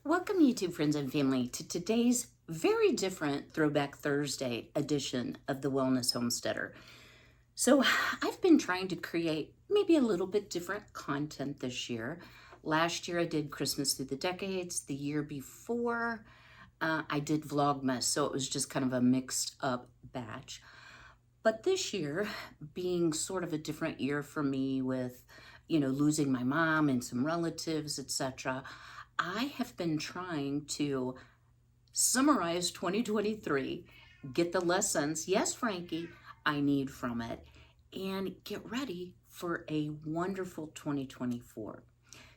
Welcome, YouTube friends and family, to today's very different Throwback Thursday edition of the Wellness Homesteader. So I've been trying to create maybe a little bit different content this year. Last year I did Christmas Through the Decades. The year before I did Vlogmas, so it was just kind of a mixed up batch. But this year, being sort of a different year for me with, losing my mom and some relatives, etc., I have been trying to summarize 2023, get the lessons, yes, Frankie, I need from it, and get ready for a wonderful 2024.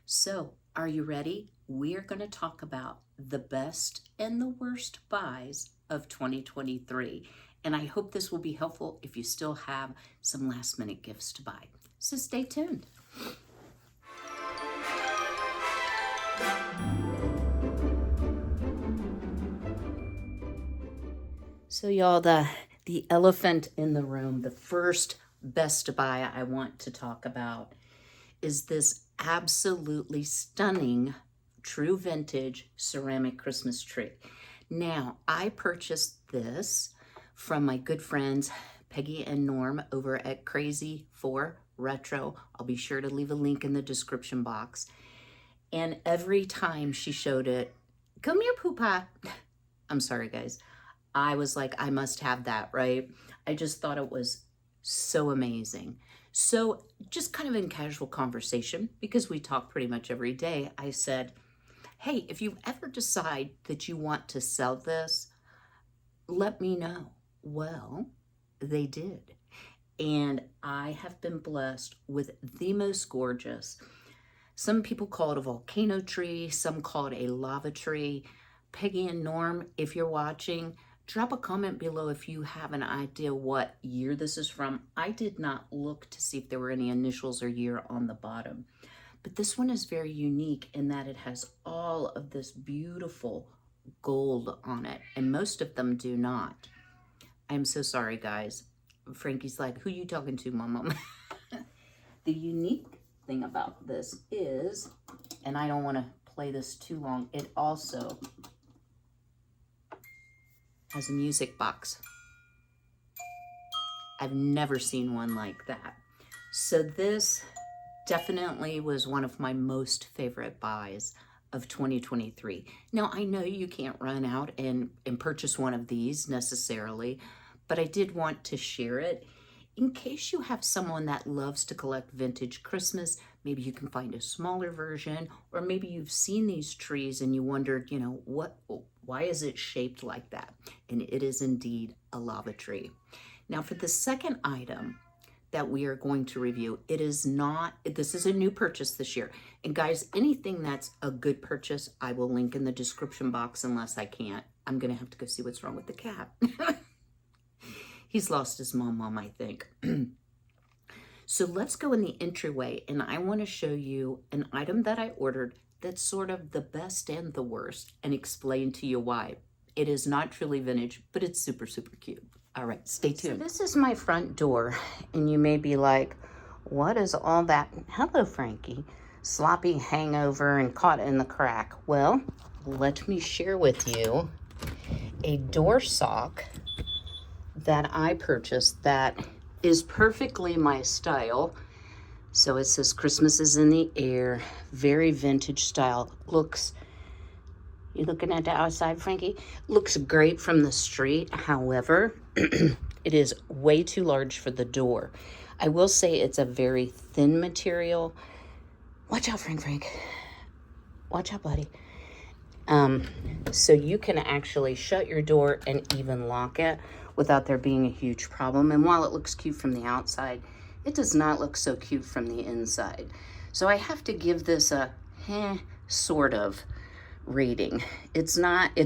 So, are you ready? We are going to talk about the best and the worst buys of 2023. And I hope this will be helpful if you still have some last minute gifts to buy. So stay tuned. So y'all, the elephant in the room, the first best buy I want to talk about is this absolutely stunning true vintage ceramic Christmas tree. Now, I purchased this from my good friends Peggy and Norm over at Crazy for Retro. I'll be sure to leave a link in the description box. And every time she showed it, come here, Poopa. I'm sorry, guys. I was like, I must have that, right? I just thought it was so amazing. So just kind of in casual conversation, because we talk pretty much every day, I said, hey, if you ever decide that you want to sell this, let me know. Well, they did. And I have been blessed with the most gorgeous. Some people call it a volcano tree. Some call it a lava tree. Peggy and Norm, if you're watching, drop a comment below if you have an idea what year this is from. I did not look to see if there were any initials or year on the bottom. But this one is very unique in that it has all of this beautiful gold on it, and most of them do not. I'm so sorry, guys. Frankie's like, who you talking to, Mama? The unique thing about this is, and I don't want to play this too long, it also has a music box. I've never seen one like that. So this definitely was one of my most favorite buys of 2023. Now, I know you can't run out and purchase one of these necessarily, but I did want to share it in case you have someone that loves to collect vintage Christmas. Maybe you can find a smaller version, or maybe you've seen these trees and you wondered, why is it shaped like that? And it is indeed a lava tree. Now, for the second item that we are going to review, this is a new purchase this year. And guys, anything that's a good purchase, I will link in the description box unless I can't. I'm gonna have to go see what's wrong with the cat. He's lost his mom, I think. So let's go in the entryway, and I wanna show you an item that I ordered that's sort of the best and the worst, and explain to you why. It is not truly vintage, but it's super, super cute. All right, stay tuned. So this is my front door, and you may be like, what is all that? Hello, Frankie. Sloppy hangover and caught in the crack. Well, let me share with you a door sock that I purchased that is perfectly my style. So it says Christmas is in the air, very vintage style. You looking at the outside, Frankie? Looks great from the street. However, it is way too large for the door. I will say it's a very thin material. Watch out, Frank. Watch out, buddy. So you can actually shut your door and even lock it without there being a huge problem. And while it looks cute from the outside, it does not look so cute from the inside. So I have to give this a sort of rating. It's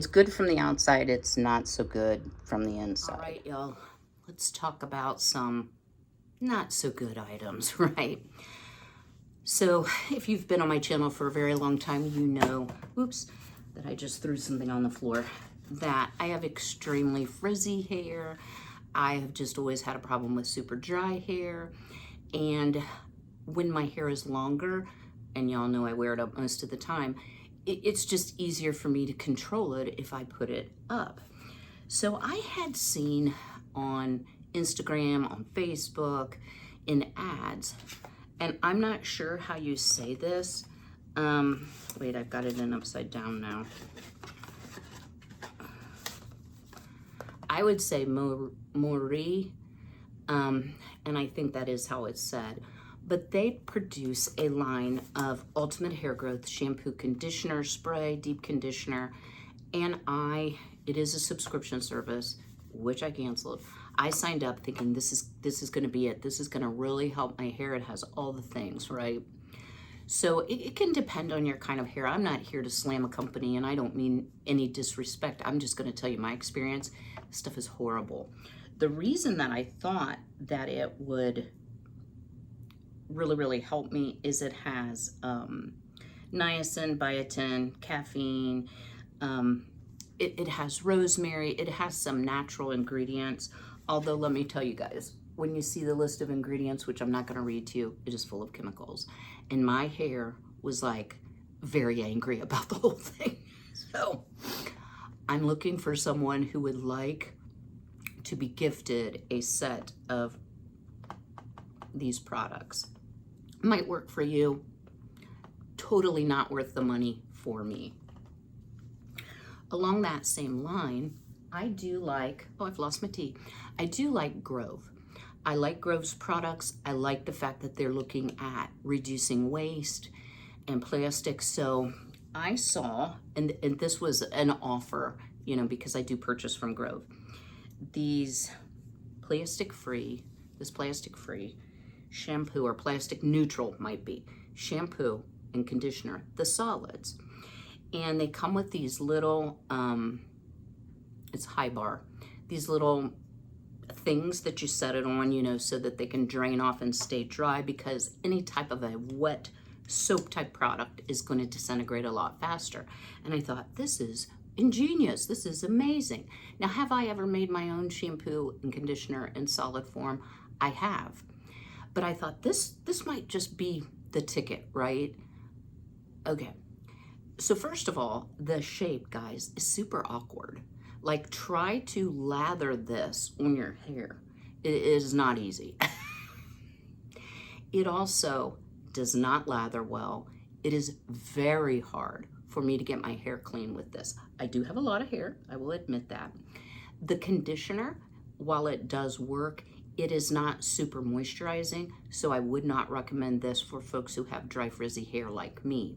good from the outside. It's not so good from the inside. All right, y'all, let's talk about some not so good items, right? So if you've been on my channel for a very long time, you know, that I just threw something on the floor, that I have extremely frizzy hair. I have just always had a problem with super dry hair. And when my hair is longer, and y'all know I wear it up most of the time, it's just easier for me to control it if I put it up. So I had seen on Instagram, on Facebook, in ads, and I'm not sure how you say this. Wait, I've got it in upside down now. I would say Mori, and I think that is how it's said. But they produce a line of Ultimate Hair Growth shampoo, conditioner, spray, deep conditioner, and it is a subscription service, which I canceled. I signed up thinking this is going to be it. This is going to really help my hair. It has all the things, right? So it can depend on your kind of hair. I'm not here to slam a company, and I don't mean any disrespect. I'm just going to tell you my experience. This stuff is horrible. The reason that I thought that it would really, really help me is it has niacin, biotin, caffeine. It has rosemary. It has some natural ingredients. Although, let me tell you guys, when you see the list of ingredients, which I'm not going to read to you, it is full of chemicals. And my hair was like very angry about the whole thing. So I'm looking for someone who would like to be gifted a set of these products. Might work for you. Totally not worth the money for me. Along that same line, I do like, oh, I've lost my tea. I do like Grove. I like Grove's products. I like the fact that they're looking at reducing waste and plastic. So I saw, and this was an offer, you know, because I do purchase from Grove, these plastic-free shampoo, or plastic neutral might be, shampoo and conditioner, the solids. And they come with these little, it's high bar, these little things that you set it on, you know, so that they can drain off and stay dry, because any type of a wet soap type product is going to disintegrate a lot faster. And I thought, this is ingenious. This is amazing. Now, have I ever made my own shampoo and conditioner in solid form? I have. But I thought this might just be the ticket, right? Okay. So first of all, the shape, guys, is super awkward. Like, try to lather this on your hair. It is not easy. It also does not lather well. It is very hard for me to get my hair clean with this. I do have a lot of hair, I will admit that. The conditioner, while it does work, it is not super moisturizing, so I would not recommend this for folks who have dry, frizzy hair like me.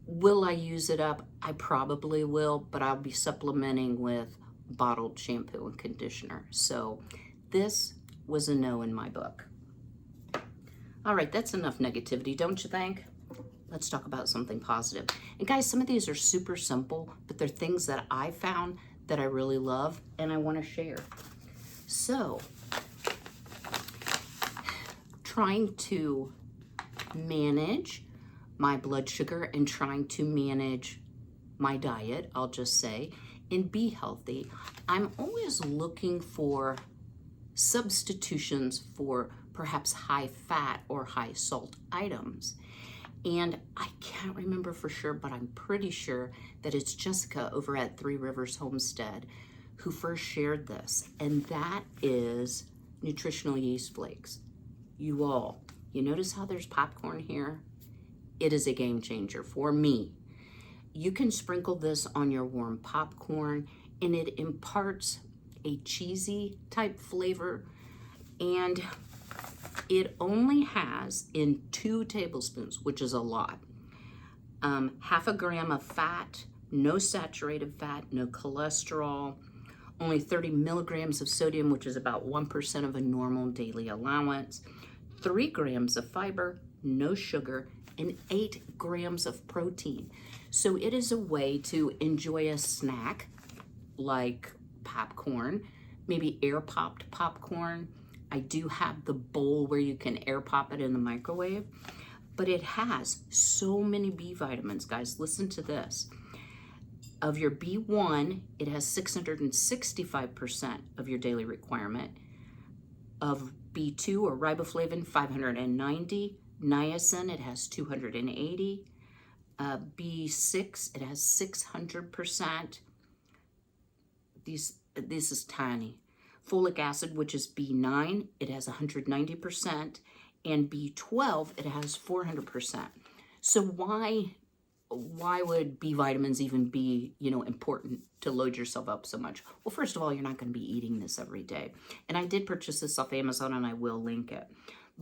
Will I use it up? I probably will, but I'll be supplementing with bottled shampoo and conditioner. So this was a no in my book. All right, that's enough negativity, don't you think? Let's talk about something positive. And guys, some of these are super simple, but they're things that I found that I really love and I want to share. So, trying to manage my blood sugar and trying to manage my diet, I'll just say, and be healthy, I'm always looking for substitutions for perhaps high fat or high salt items. And I can't remember for sure, but I'm pretty sure that it's Jessica over at Three Rivers Homestead who first shared this, and that is nutritional yeast flakes. You notice how there's popcorn here? It is a game changer for me. You can sprinkle this on your warm popcorn, and it imparts a cheesy type flavor, and it only has in 2 tablespoons, which is a lot, half a gram of fat, no saturated fat, no cholesterol, only 30 milligrams of sodium, which is about 1% of a normal daily allowance, 3 grams of fiber, no sugar, and 8 grams of protein. So it is a way to enjoy a snack like popcorn, maybe air popped popcorn. I do have the bowl where you can air pop it in the microwave, but it has so many B vitamins, guys. Listen to this. Of your B1, it has 665% of your daily requirement. Of B2 or riboflavin, 590. Niacin, it has 280. B6, it has 600%. This is tiny. Folic acid, which is B9, it has 190%. And B12, it has 400%. So why would B vitamins even be, important to load yourself up so much? Well, first of all, you're not going to be eating this every day. And I did purchase this off Amazon, and I will link it.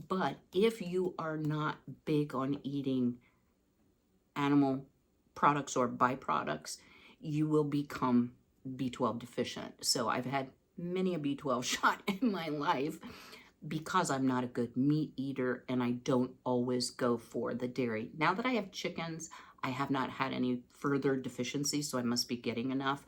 But if you are not big on eating animal products or byproducts, you will become B12 deficient. So I've had many a B12 shot in my life because I'm not a good meat eater and I don't always go for the dairy. Now that I have chickens, I have not had any further deficiencies, so I must be getting enough.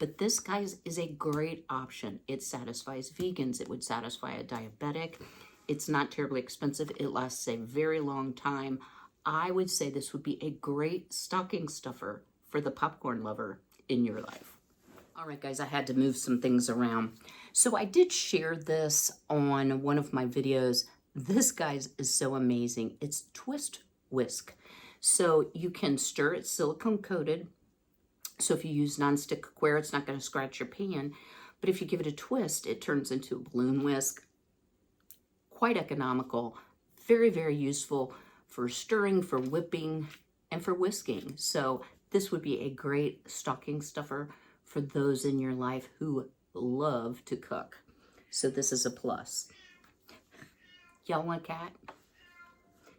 But this, guys, is a great option. It satisfies vegans. It would satisfy a diabetic. It's not terribly expensive. It lasts a very long time. I would say this would be a great stocking stuffer for the popcorn lover in your life. All right, guys, I had to move some things around. So I did share this on one of my videos. This, guys, is so amazing. It's Twist Whisk. So you can stir it, silicone coated. So if you use nonstick cookware, it's not going to scratch your pan. But if you give it a twist, it turns into a balloon whisk. Quite economical, very, very useful for stirring, for whipping, and for whisking. So this would be a great stocking stuffer for those in your life who love to cook. So this is a plus. Y'all want a cat?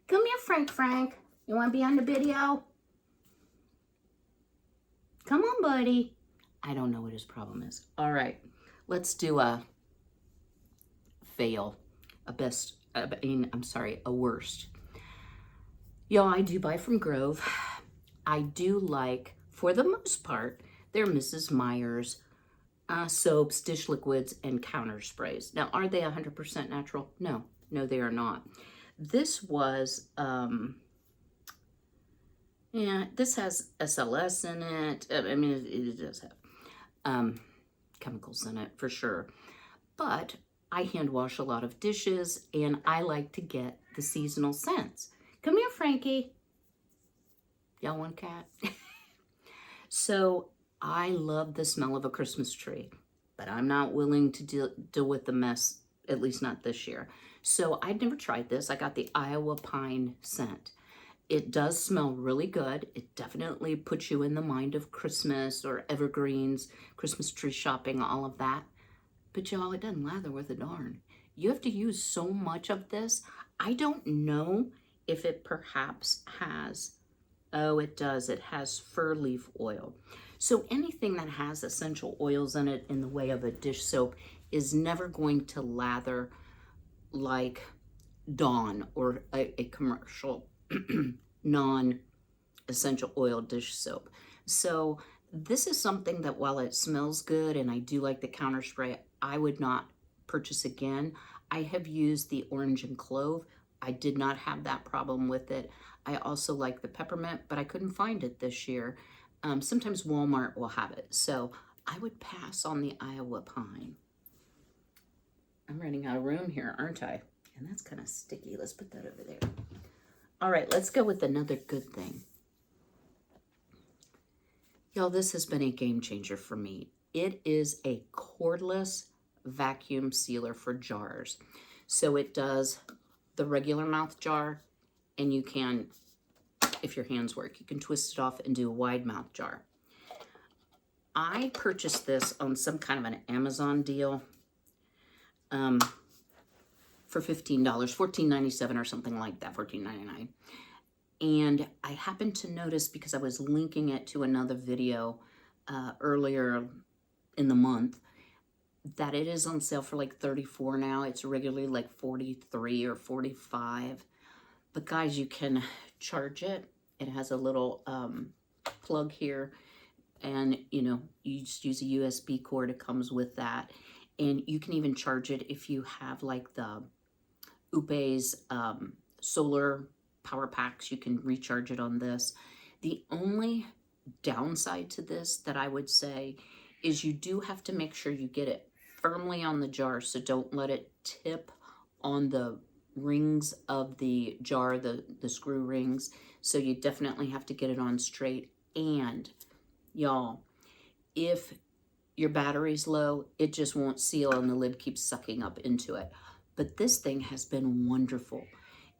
Come here, Frank. You want to be on the video? Come on, buddy. I don't know what his problem is. All right, let's do a fail. A worst. Y'all, I do buy from Grove. I do like, for the most part, they're Mrs. Meyer's soaps, dish liquids, and counter sprays. Now, are they 100% natural? No, they are not. This was, this has SLS in it. I mean, it does have chemicals in it for sure. But I hand wash a lot of dishes, and I like to get the seasonal scents. Come here, Frankie. Y'all want a cat? So I love the smell of a Christmas tree, but I'm not willing to deal with the mess, at least not this year. So I'd never tried this. I got the Iowa Pine scent. It does smell really good. It definitely puts you in the mind of Christmas or evergreens, Christmas tree shopping, all of that. But y'all, it doesn't lather with a darn. You have to use so much of this. I don't know if it perhaps has, oh, it does. It has fir leaf oil. So anything that has essential oils in it in the way of a dish soap is never going to lather like Dawn or a commercial non-essential oil dish soap. So this is something that while it smells good and I do like the counter spray, I would not purchase again. I have used the orange and clove. I did not have that problem with it. I also like the peppermint, but I couldn't find it this year. Sometimes Walmart will have it. So I would pass on the Iowa Pine. I'm running out of room here, aren't I? And that's kind of sticky. Let's put that over there. All right, let's go with another good thing. Y'all, this has been a game changer for me. It is a cordless vacuum sealer for jars. So it does the regular mouth jar, and you can, if your hands work, you can twist it off and do a wide mouth jar. I purchased this on some kind of an Amazon deal for $15, $14.97 or something like that, $14.99. And I happened to notice, because I was linking it to another video earlier in the month, that it is on sale for like $34 now. It's regularly like $43 or $45. But guys, you can charge it. It has a little plug here, and you just use a USB cord. It comes with that, and you can even charge it if you have like the Upe's solar power packs. You can recharge it on this. The only downside to this that I would say is you do have to make sure you get it firmly on the jar, so don't let it tip on the rings of the jar, the screw rings. So you definitely have to get it on straight. And y'all, if your battery's low, it just won't seal and the lid keeps sucking up into it. But this thing has been wonderful.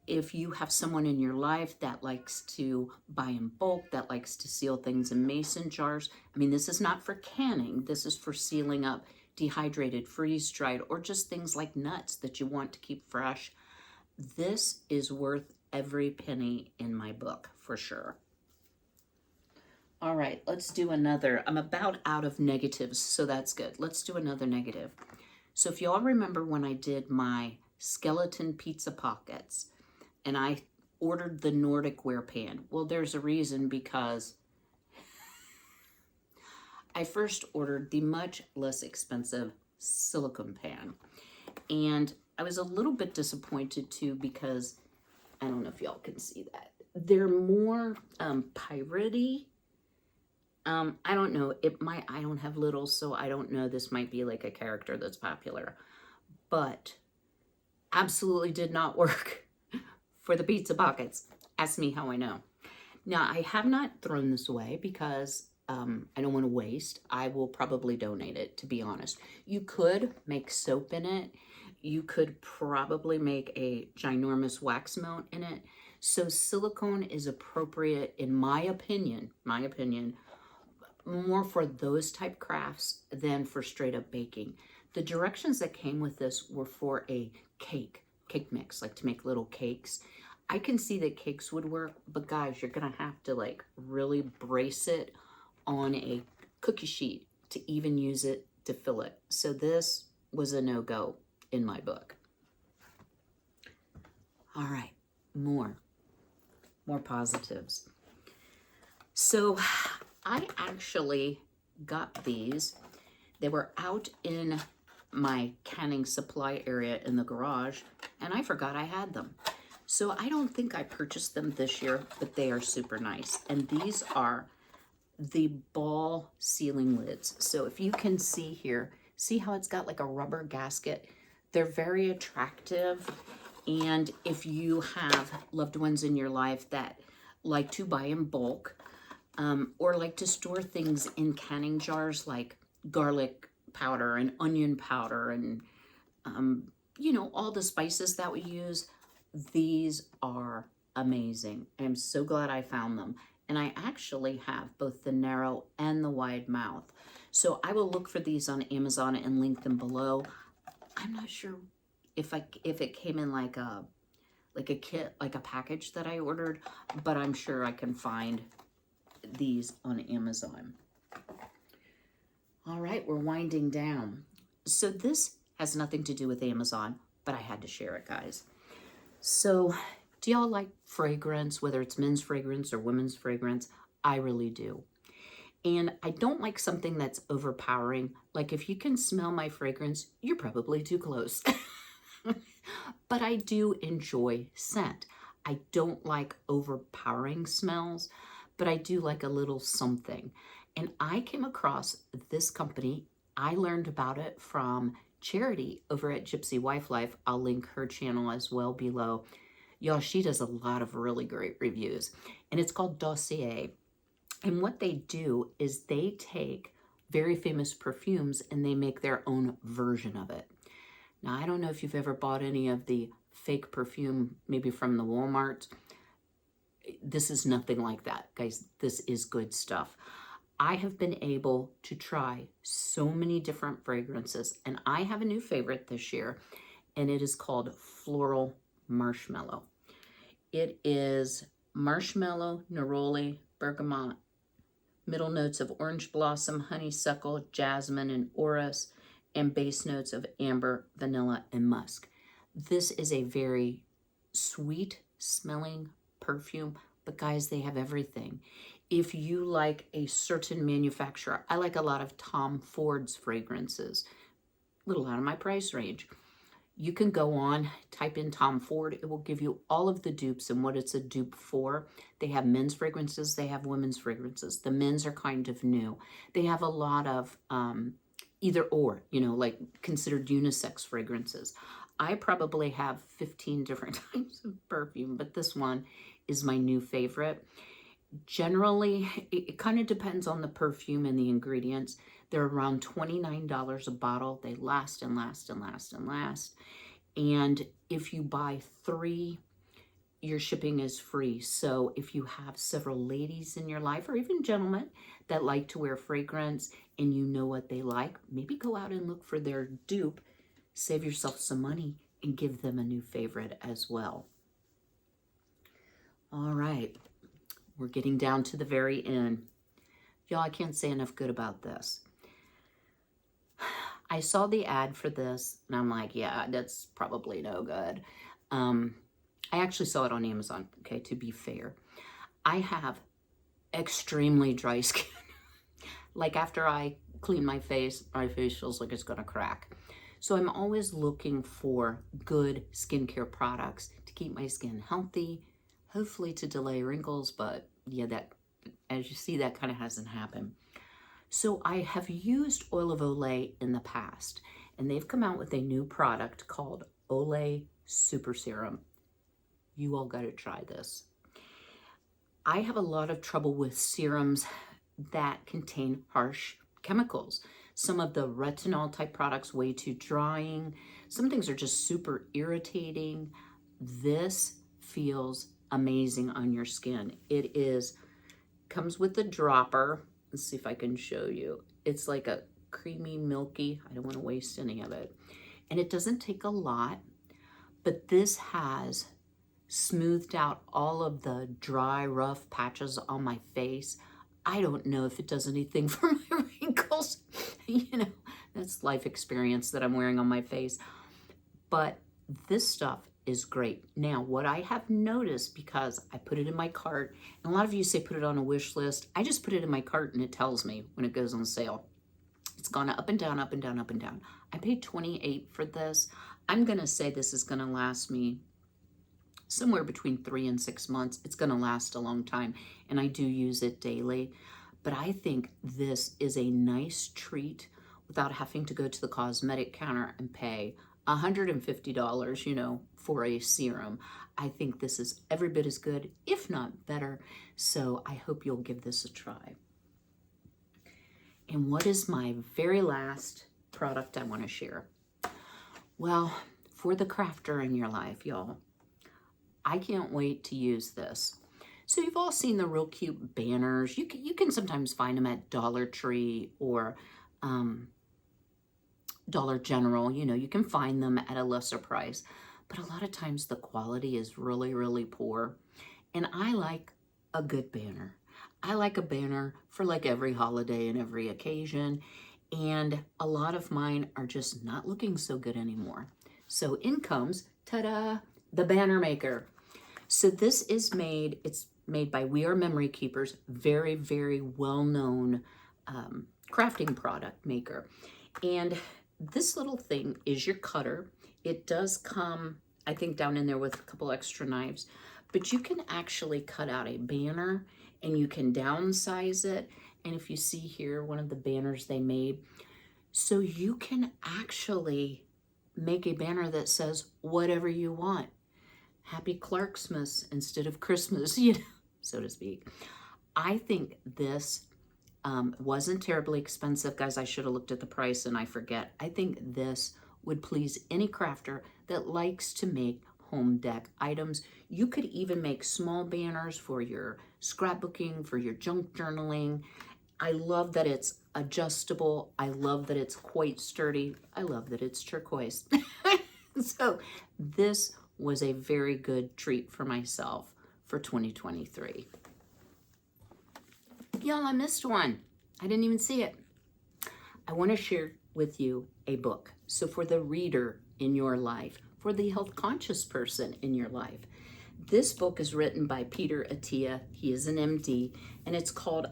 If you have someone in your life that likes to buy in bulk, that likes to seal things in mason jars, I mean, this is not for canning. This is for sealing up dehydrated, freeze-dried, or just things like nuts that you want to keep fresh. This is worth every penny in my book, for sure. All right, let's do another. I'm about out of negatives, so that's good. Let's do another negative. So if y'all remember when I did my skeleton pizza pockets, and I ordered the Nordic ware pan. Well, there's a reason, because I first ordered the much less expensive silicone pan. And I was a little bit disappointed too, because I don't know if y'all can see that. They're more piratey. I don't know. I don't have little, so I don't know. This might be like a character that's popular. But absolutely did not work for the pizza pockets. Ask me how I know. Now, I have not thrown this away because I don't want to waste. I will probably donate it, to be honest. You could make soap in it. You could probably make a ginormous wax melt in it. So silicone is appropriate, in my opinion, more for those type crafts than for straight up baking. The directions that came with this were for a cake mix, like to make little cakes. I can see that cakes would work, but guys, you're gonna have to like really brace it on a cookie sheet to even use it to fill it. So this was a no-go in my book. All right, more positives. So I actually got these. They were out in my canning supply area in the garage, and I forgot I had them. So I don't think I purchased them this year, but they are super nice. And these are the ball sealing lids. So if you can see here, see how it's got like a rubber gasket? They're very attractive. And if you have loved ones in your life that like to buy in bulk, or like to store things in canning jars like garlic powder and onion powder and, you know, all the spices that we use, these are amazing. I'm so glad I found them. And I actually have both the narrow and the wide mouth. So I will look for these on Amazon and link them below. I'm not sure if it came in like a kit, like a package that I ordered, but I'm sure I can find these on Amazon. All right, we're winding down. So this has nothing to do with Amazon, but I had to share it, guys. So do y'all like fragrance, whether it's men's fragrance or women's fragrance? I really do. And I don't like something that's overpowering. Like if you can smell my fragrance, you're probably too close. But I do enjoy scent. I don't like overpowering smells, but I do like a little something. And I came across this company. I learned about it from Charity over at Gypsy Wife Life. I'll link her channel as well below. Y'all, she does a lot of really great reviews. And it's called Dossier. And what they do is they take very famous perfumes and they make their own version of it. Now, I don't know if you've ever bought any of the fake perfume, maybe from the Walmart. This is nothing like that, guys. This is good stuff. I have been able to try so many different fragrances, and I have a new favorite this year, and it is called Floral Marshmallow. It is marshmallow, neroli, bergamot, middle notes of orange blossom, honeysuckle, jasmine, and orris, and base notes of amber, vanilla, and musk. This is a very sweet smelling perfume, but guys, they have everything. If you like a certain manufacturer, I like a lot of Tom Ford's fragrances, a little out of my price range. You can go on, type in Tom Ford. It will give you all of the dupes and what it's a dupe for. They have men's fragrances. They have women's fragrances. The men's are kind of new. They have a lot of either or, you know, like considered unisex fragrances. I probably have 15 different types of perfume, but this one is my new favorite. Generally, it kind of depends on the perfume and the ingredients. They're around $29 a bottle. They last and last and last and last. And if you buy 3, your shipping is free. So if you have several ladies in your life, or even gentlemen that like to wear fragrance and you know what they like, maybe go out and look for their dupe, save yourself some money, and give them a new favorite as well. All right, we're getting down to the very end. Y'all, I can't say enough good about this. I saw the ad for this and I'm like, yeah, that's probably no good. I actually saw it on Amazon, okay, to be fair. I have extremely dry skin. Like after I clean my face feels like it's gonna crack. So I'm always looking for good skincare products to keep my skin healthy, hopefully to delay wrinkles, but yeah, that, as you see, that kind of hasn't happened. So I have used Oil of Olay in the past, and they've come out with a new product called Olay Super Serum. You all gotta try this. I have a lot of trouble with serums that contain harsh chemicals. Some of the retinol type products, way too drying. Some things are just super irritating. This feels amazing on your skin. It comes with a dropper. Let's see if I can show you. It's like a creamy, milky, I don't want to waste any of it. And it doesn't take a lot, but this has smoothed out all of the dry, rough patches on my face. I don't know if it does anything for my wrinkles. You know, that's life experience that I'm wearing on my face. But this stuff is great. Now, what I have noticed, because I put it in my cart, and a lot of you say put it on a wish list. I just put it in my cart and it tells me when it goes on sale. It's gone up and down, up and down, up and down. I paid $28 for this. I'm gonna say this is gonna last me somewhere between 3 and 6 months. It's gonna last a long time, and I do use it daily. But I think this is a nice treat without having to go to the cosmetic counter and pay $150, you know, for a serum. I think this is every bit as good, if not better. So I hope you'll give this a try. And what is my very last product I want to share? Well, for the crafter in your life, y'all, I can't wait to use this. So you've all seen the real cute banners. You can sometimes find them at Dollar Tree or Dollar General. You know, you can find them at a lesser price. But a lot of times the quality is really, really poor. And I like a good banner. I like a banner for like every holiday and every occasion. And a lot of mine are just not looking so good anymore. So in comes, ta-da, the banner maker. So this is made, it's made by We Are Memory Keepers, very, very well-known crafting product maker. And this little thing is your cutter. It does come, I think, down in there with a couple extra knives, but you can actually cut out a banner and you can downsize it. And if you see here, one of the banners they made, so you can actually make a banner that says whatever you want. Happy Clarksmas instead of Christmas, you know, so to speak. I think this wasn't terribly expensive. Guys, I should have looked at the price and I forget. I think this would please any crafter that likes to make home dec items. You could even make small banners for your scrapbooking, for your junk journaling. I love that it's adjustable. I love that it's quite sturdy. I love that it's turquoise. So this was a very good treat for myself for 2023. Y'all, I missed one. I didn't even see it. I want to share with you a book. So for the reader in your life, for the health conscious person in your life, this book is written by Peter Attia. He is an MD, and it's called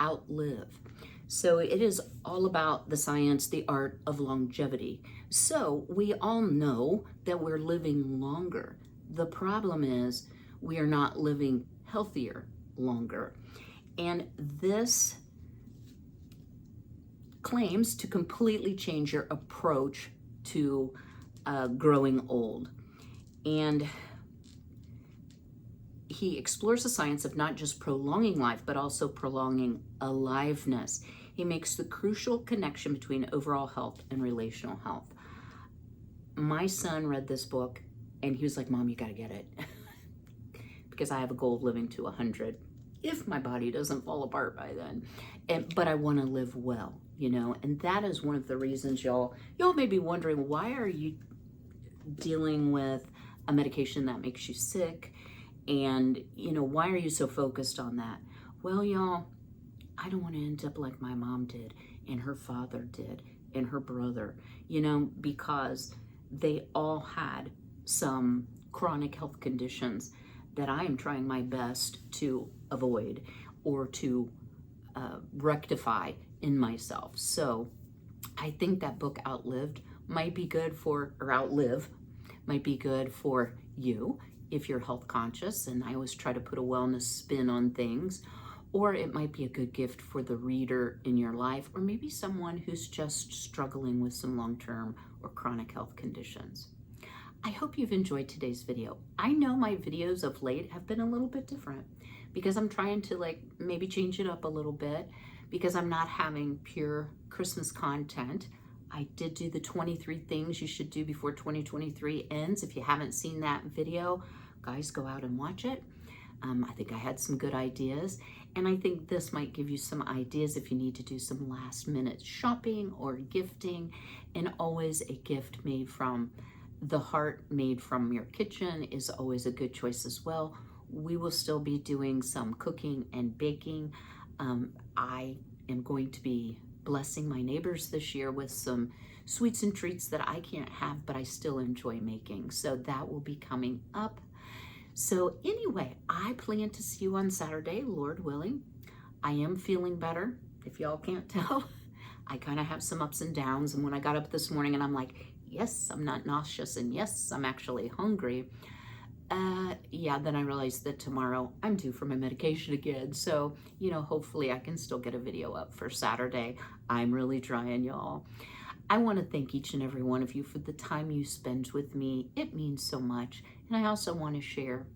Outlive. So it is all about the science, the art of longevity. So we all know that we're living longer. The problem is we are not living healthier longer. And this claims to completely change your approach to growing old. And he explores the science of not just prolonging life, but also prolonging aliveness. He makes the crucial connection between overall health and relational health. My son read this book and he was like, Mom, you got to get it. Because I have a goal of living to 100 if my body doesn't fall apart by then. But I want to live well, you know, and that is one of the reasons y'all may be wondering, why are you dealing with a medication that makes you sick? And, you know, why are you so focused on that? Well, y'all, I don't want to end up like my mom did, and her father did, and her brother, you know, because they all had some chronic health conditions that I am trying my best to avoid or to rectify in myself. So I think that book Outlive might be good for you if you're health conscious, and I always try to put a wellness spin on things. Or it might be a good gift for the reader in your life, or maybe someone who's just struggling with some long-term or chronic health conditions. I hope you've enjoyed today's video. I know my videos of late have been a little bit different because I'm trying to maybe change it up a little bit, because I'm not having pure Christmas content. I did do the 23 things you should do before 2023 ends. If you haven't seen that video, guys, go out and watch it. I think I had some good ideas, and I think this might give you some ideas if you need to do some last minute shopping or gifting. And always a gift made from the heart, made from your kitchen, is always a good choice as well. We will still be doing some cooking and baking. I am going to be blessing my neighbors this year with some sweets and treats that I can't have, but I still enjoy making. So that will be coming up. So anyway, I plan to see you on Saturday, Lord willing. I am feeling better, if y'all can't tell. I kind of have some ups and downs, and when I got up this morning and I'm like, yes, I'm not nauseous, and yes, I'm actually hungry. Then I realized that tomorrow I'm due for my medication again. So, you know, hopefully I can still get a video up for Saturday. I'm really trying, y'all. I want to thank each and every one of you for the time you spend with me. It means so much. And I also want to share,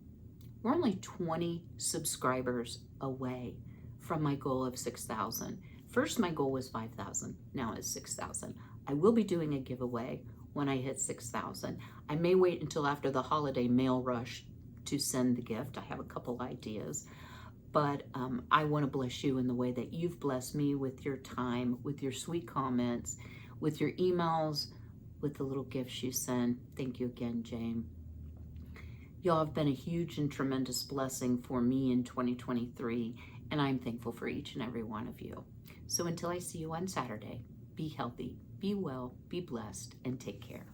we're only 20 subscribers away from my goal of 6,000. First, my goal was 5,000. Now it's 6,000. I will be doing a giveaway when I hit 6,000. I may wait until after the holiday mail rush to send the gift. I have a couple ideas, but I want to bless you in the way that you've blessed me with your time, with your sweet comments, with your emails, with the little gifts you send. Thank you again, James. Y'all have been a huge and tremendous blessing for me in 2023, and I'm thankful for each and every one of you. So until I see you on Saturday, be healthy, be well, be blessed, and take care.